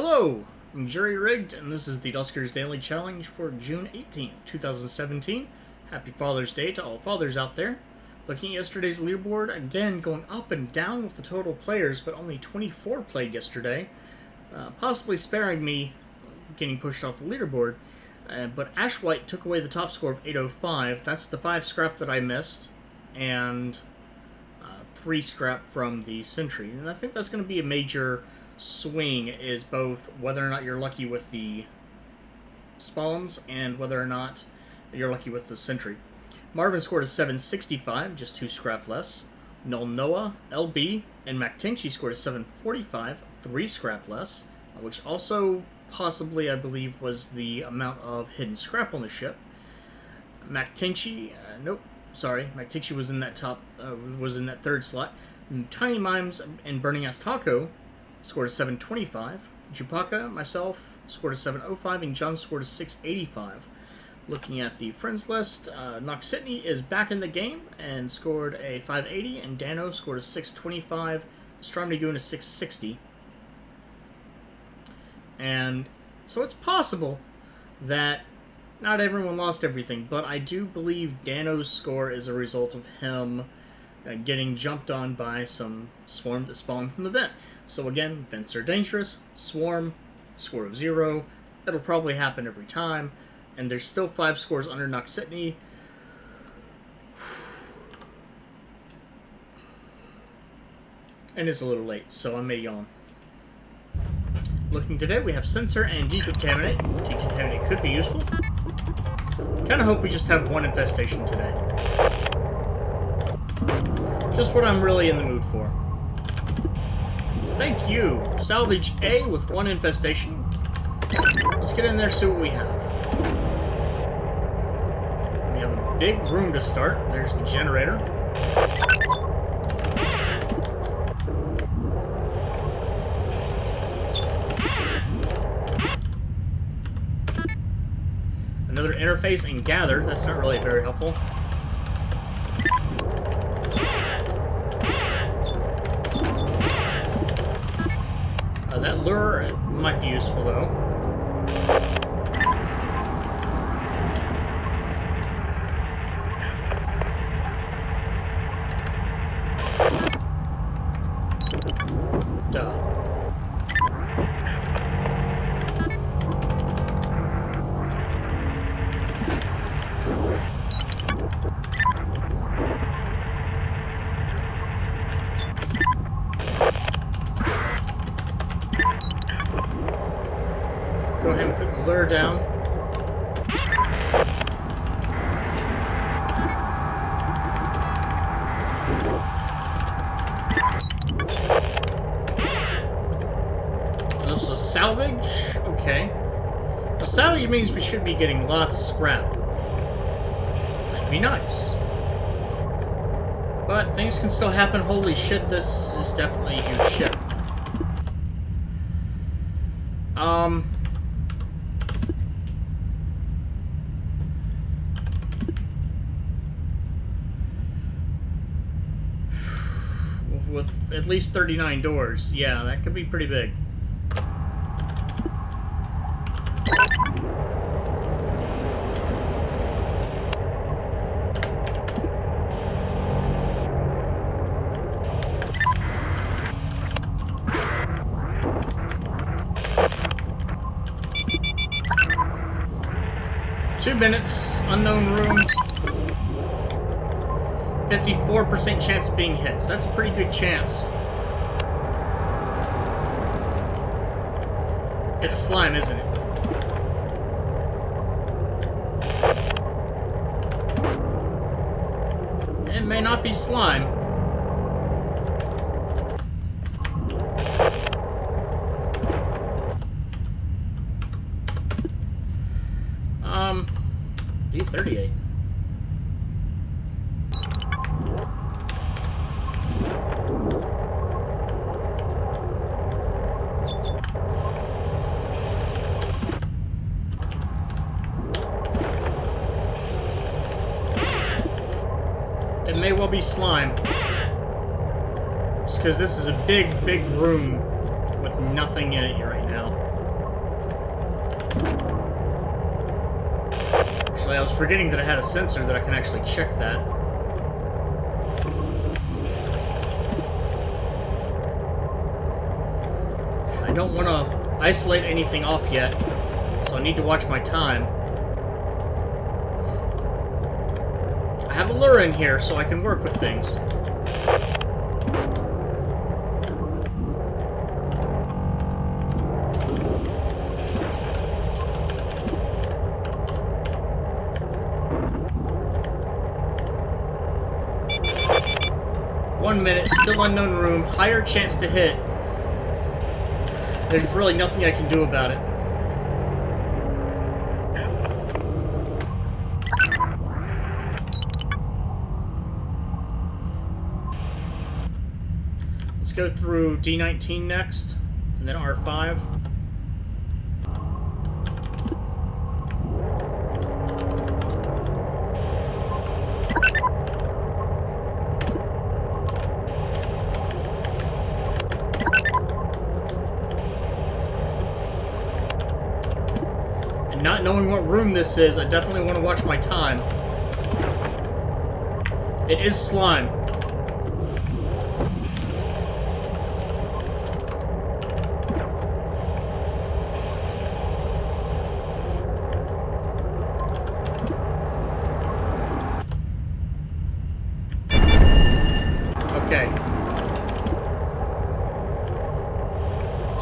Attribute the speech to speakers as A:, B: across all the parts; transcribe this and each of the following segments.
A: Hello, I'm Jury Rigged, and this is the Duskers Daily Challenge for June 18th, 2017. Happy Father's Day to all fathers out there. Looking at yesterday's leaderboard, again going up and down with the total players, but only 24 played yesterday, possibly sparing me getting pushed off the leaderboard. But Ash White took away the top score of 805. That's the 5 scrap that I missed, and 3 scrap from the Sentry. And I think that's going to be a major swing, is both whether or not you're lucky with the spawns and whether or not you're lucky with the Sentry. Marvin scored a 765, just 2 scrap less. Noah, LB, and MacTinchie scored a 745, 3 scrap less, which also possibly, I believe, was the amount of hidden scrap on the ship. MacTinchie, MacTinchie was in that that third slot. And Tiny Mimes and Burning Ass Taco scored a 725. Chupaka, myself, scored a 705, and John scored a 685. Looking at the friends list, Noxitney is back in the game and scored a 580, and Dano scored a 625, Stromnigoon a 660. And so it's possible that not everyone lost everything, but I do believe Dano's score is a result of him getting jumped on by some swarm that spawned from the vent. So again, vents are dangerous. Swarm, score of 0. It'll probably happen every time. And there's still 5 scores under Noxitney. And it's a little late, so I may yawn. Looking today, we have Censor and Decontaminate. Decontaminate could be useful. Kind of hope we just have 1 infestation today. Just what I'm really in the mood for. Thank you. Salvage A with 1 infestation. Let's get in there, see what we have. We have a big room to start. There's the generator. Another interface and gather. That's not really very helpful. That lure might be useful, though. Duh. Go ahead and put the lure down. This is a salvage? Okay. Now, salvage means we should be getting lots of scrap. Which would be nice. But things can still happen. Holy shit, this is definitely a huge ship. With at least 39 doors. Yeah, that could be pretty big. Two minutes, unknown room. 54% chance of being hit, so that's a pretty good chance. It's slime, isn't it? It may not be slime. D38. It may well be slime. Just because this is a big, big room with nothing in it right now. Actually, I was forgetting that I had a sensor that I can actually check that. I don't want to isolate anything off yet, so I need to watch my time. I have a lure in here, so I can work with things. Still unknown room, higher chance to hit. There's really nothing I can do about it. Let's go through D19 next, and then R5. Not knowing what room this is, I definitely want to watch my time. It is slime. Okay.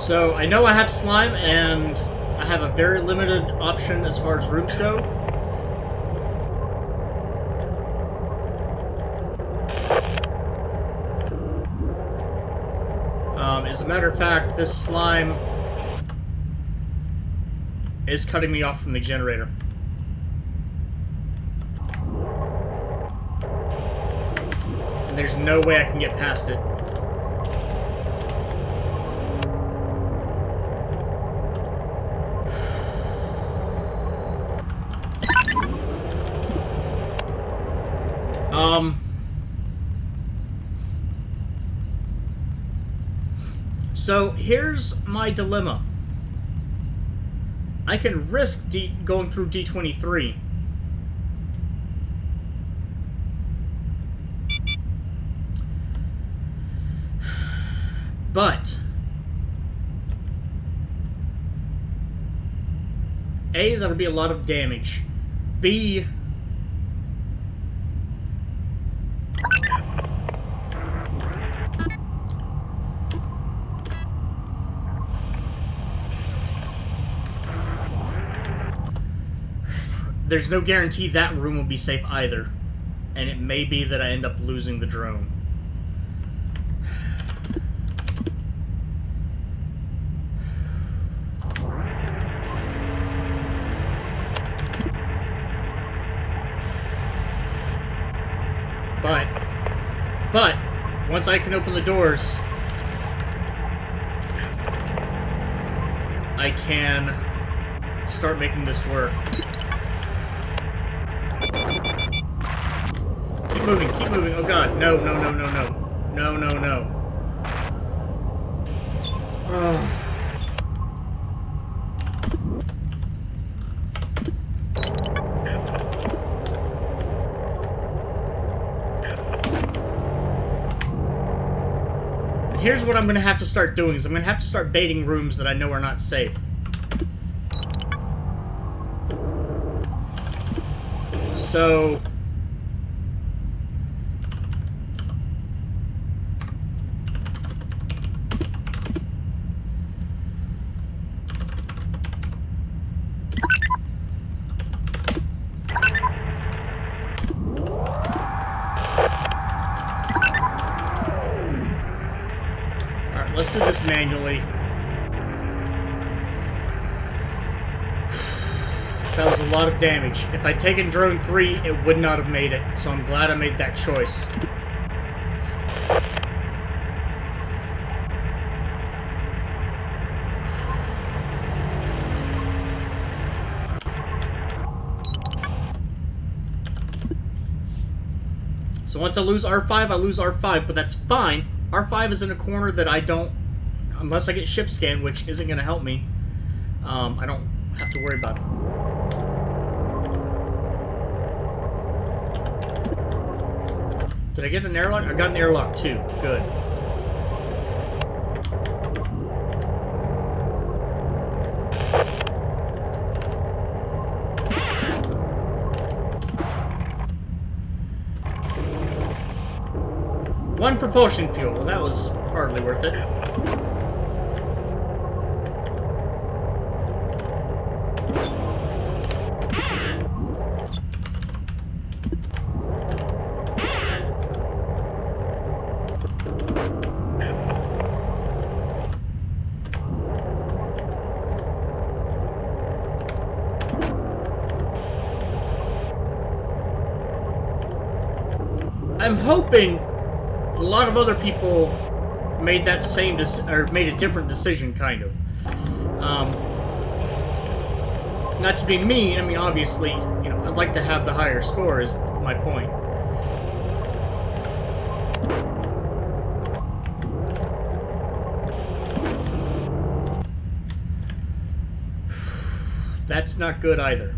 A: So, I know I have slime, and I have a very limited option as far as rooms go. As a matter of fact, this slime is cutting me off from the generator. And there's no way I can get past it. So here's my dilemma. I can risk going through D23. But A, that'll be a lot of damage. B, there's no guarantee that room will be safe either. And it may be that I end up losing the drone. But, once I can open the doors, I can start making this work. Keep moving, keep moving. Oh god, no, no, no, no, no. No, no, no. Oh. Here's what I'm going to have to start doing, is I'm going to have to start baiting rooms that I know are not safe. So... let's do this manually. That was a lot of damage. If I'd taken drone 3, it would not have made it, so I'm glad I made that choice. So once I lose R5, I lose R5, but that's fine. R5 is in a corner that I don't, unless I get ship scanned, which isn't going to help me, I don't have to worry about it. Did I get an airlock? I got an airlock too. Good. One propulsion fuel. Well, that was hardly worth it. I'm hoping a lot of other people made that same or made a different decision, kind of. Not to be mean, I mean, obviously, you know, I'd like to have the higher score, is my point. That's not good either.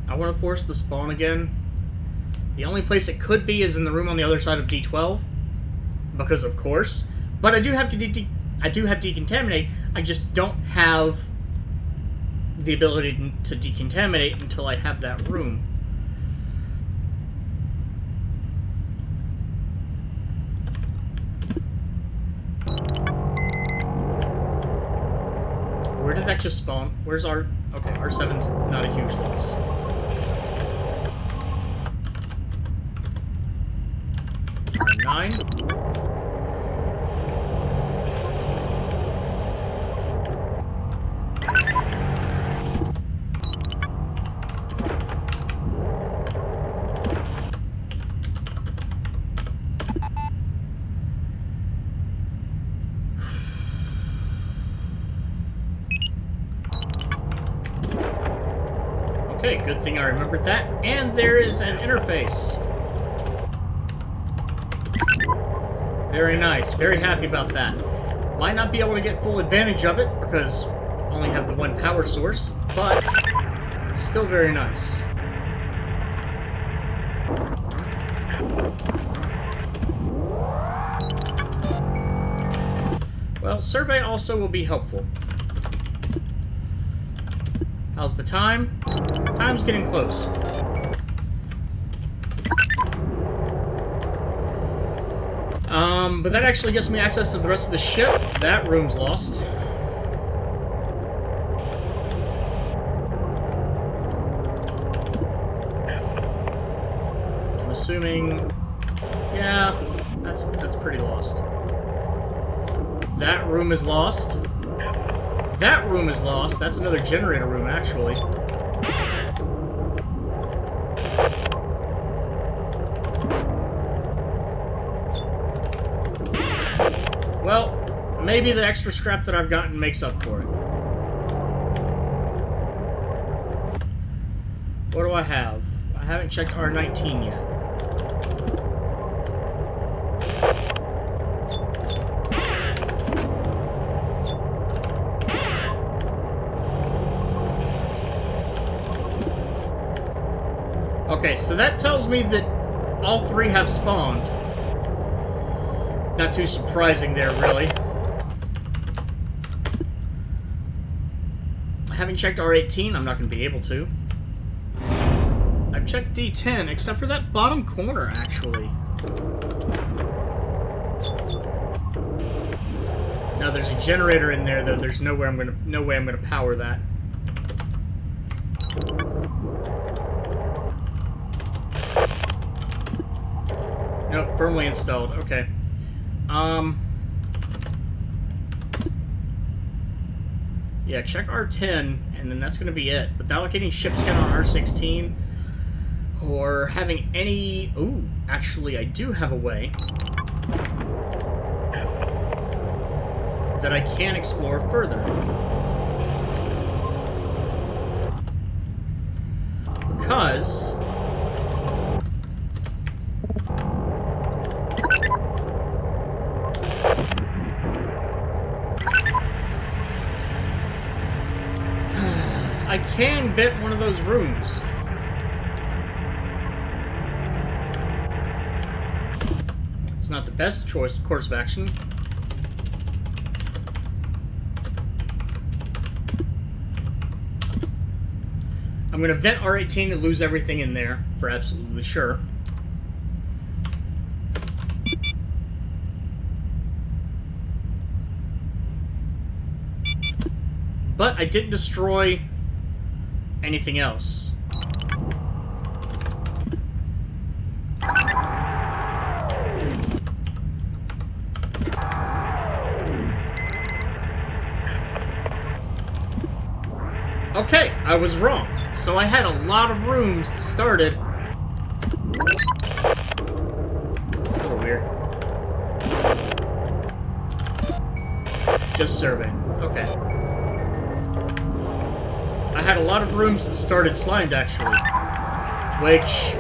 A: I want to force the spawn again. The only place it could be is in the room on the other side of D12, because of course. But I do have decontaminate. I just don't have the ability to decontaminate until I have that room. Where did that just spawn? Where's our... Okay, R7's not a huge loss. R9. Okay, good thing I remembered that. And there is an interface. Very nice. Very happy about that. Might not be able to get full advantage of it because I only have the one power source, but still very nice. Well, survey also will be helpful. How's the time? Time's getting close. But that actually gets me access to the rest of the ship. That room's lost. I'm assuming... Yeah, that's pretty lost. That room is lost. That room is lost. That's another generator room, actually. Well, maybe the extra scrap that I've gotten makes up for it. What do I have? I haven't checked R19 yet. Okay, so that tells me that all three have spawned. Not too surprising there, really. Having checked R18, I'm not going to be able to. I've checked D10, except for that bottom corner, actually. Now, there's a generator in there, though. There's no way I'm gonna power that. Nope, firmly installed. Okay. Yeah, check R10, and then that's going to be it. Without getting ship scan on R16, or having any... Ooh, actually, I do have a way that I can explore further. because I can vent one of those rooms. It's not the best course of action. I'm going to vent R18 and lose everything in there, for absolutely sure. But I didn't destroy anything else. Okay, I was wrong. So I had a lot of rooms that started. A little weird. Just surveying. Okay. I had a lot of rooms that started slimed, actually. Which...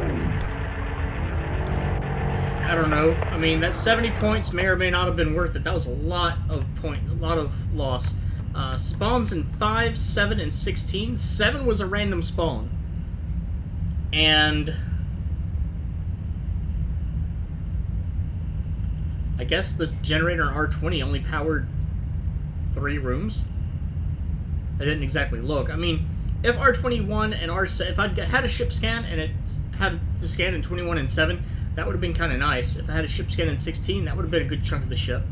A: I don't know. I mean, that 70 points may or may not have been worth it. That was a lot of loss. Spawns in 5, 7, and 16. 7 was a random spawn. And I guess this generator on R20 only powered 3 rooms. I didn't exactly look. I mean, if R21 and R7, if I'd had a ship scan and it had the scan in 21 and 7, that would have been kind of nice. If I had a ship scan in 16, that would have been a good chunk of the ship.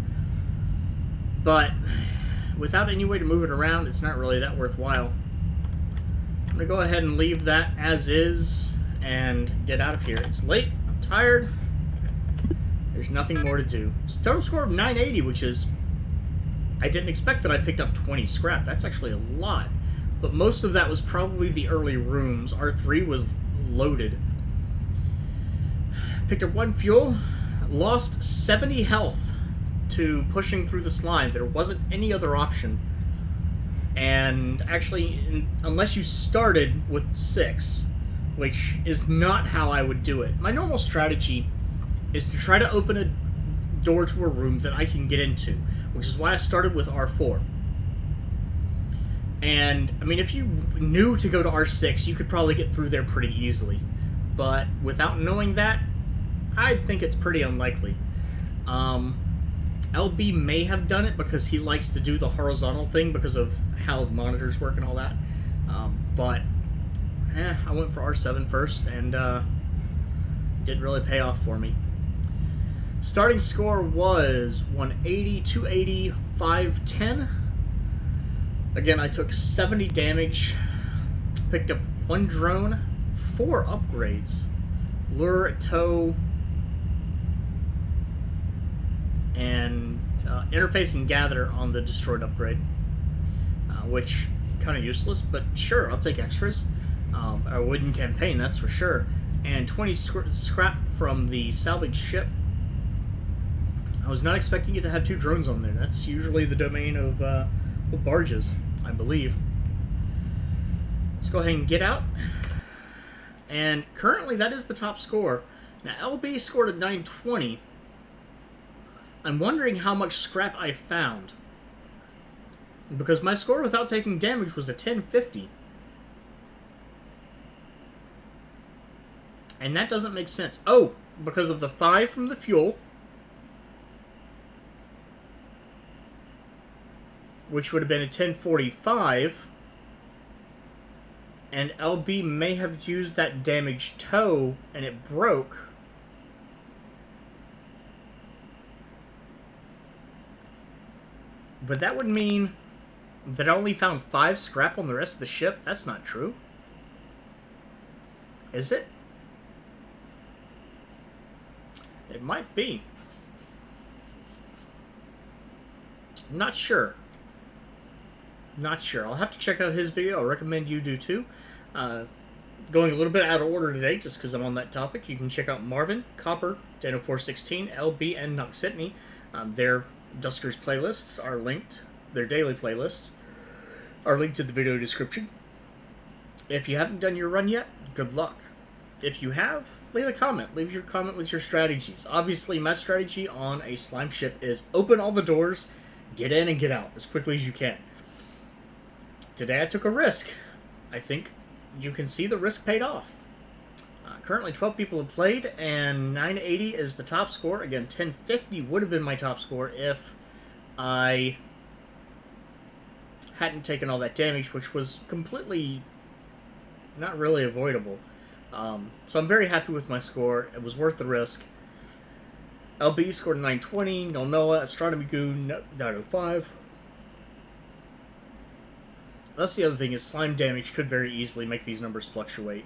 A: But without any way to move it around, it's not really that worthwhile. I'm going to go ahead and leave that as is and get out of here. It's late. I'm tired. There's nothing more to do. It's a total score of 980, which is... I didn't expect that I picked up 20 scrap. That's actually a lot. But most of that was probably the early rooms. R3 was loaded. Picked up 1 fuel. Lost 70 health to pushing through the slime. There wasn't any other option. And actually, unless you started with 6, which is not how I would do it. My normal strategy is to try to open a door to a room that I can get into, which is why I started with R4. And, I mean, if you knew to go to R6, you could probably get through there pretty easily. But without knowing that, I think it's pretty unlikely. LB may have done it because he likes to do the horizontal thing because of how the monitors work and all that. But I went for R7 first, and didn't really pay off for me. Starting score was 180, 280, 510. Again, I took 70 damage, picked up 1 drone, 4 upgrades, lure, tow, and interface and gather on the destroyed upgrade, which kind of useless, but sure, I'll take extras. A wooden campaign, that's for sure. And 20 scrap from the salvage ship. I was not expecting it to have 2 drones on there. That's usually the domain of barges, I believe. Let's go ahead and get out. And currently, that is the top score. Now, LB scored a 920. I'm wondering how much scrap I found. Because my score without taking damage was a 1050. And that doesn't make sense. Oh, because of the 5 from the fuel, which would have been a 1045, and LB may have used that damaged toe and it broke. But that would mean that I only found 5 scrap on the rest of the ship. That's not true. Is it? It might be. I'm not sure. Not sure. I'll have to check out his video. I recommend you do too. Going a little bit out of order today, just because I'm on that topic. You can check out Marvin, Copper, Dano416, LB, and Noxitney. Their Duskers playlists are linked. Their daily playlists are linked to the video description. If you haven't done your run yet, good luck. If you have, leave a comment. Leave your comment with your strategies. Obviously, my strategy on a slime ship is open all the doors, get in and get out as quickly as you can. Today I took a risk. I think you can see the risk paid off. Currently 12 people have played, and 980 is the top score. Again, 1050 would have been my top score if I hadn't taken all that damage, which was completely not really avoidable. So I'm very happy with my score. It was worth the risk. LB scored 920, Noah, Astronomy Goo 905. That's the other thing, is slime damage could very easily make these numbers fluctuate.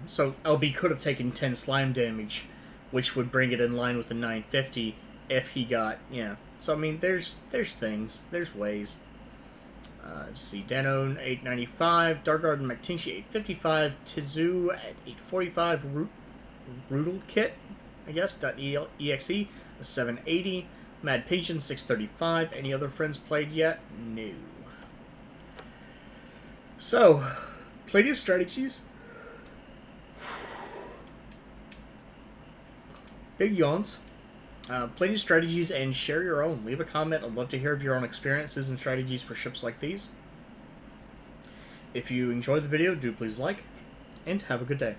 A: So LB could have taken 10 slime damage, which would bring it in line with the 950 if he got, yeah. So, I mean, there's things, there's ways. Let's see, Danone 895, Dark Garden McTinchy 855, Tizu at 845, Roodle Kit, I guess, .exe 780, Mad Pigeon 635. Any other friends played yet? No. So, plenty of strategies. Big yawns. Plenty of strategies, and share your own. Leave a comment. I'd love to hear of your own experiences and strategies for ships like these. If you enjoyed the video, do please like, and have a good day.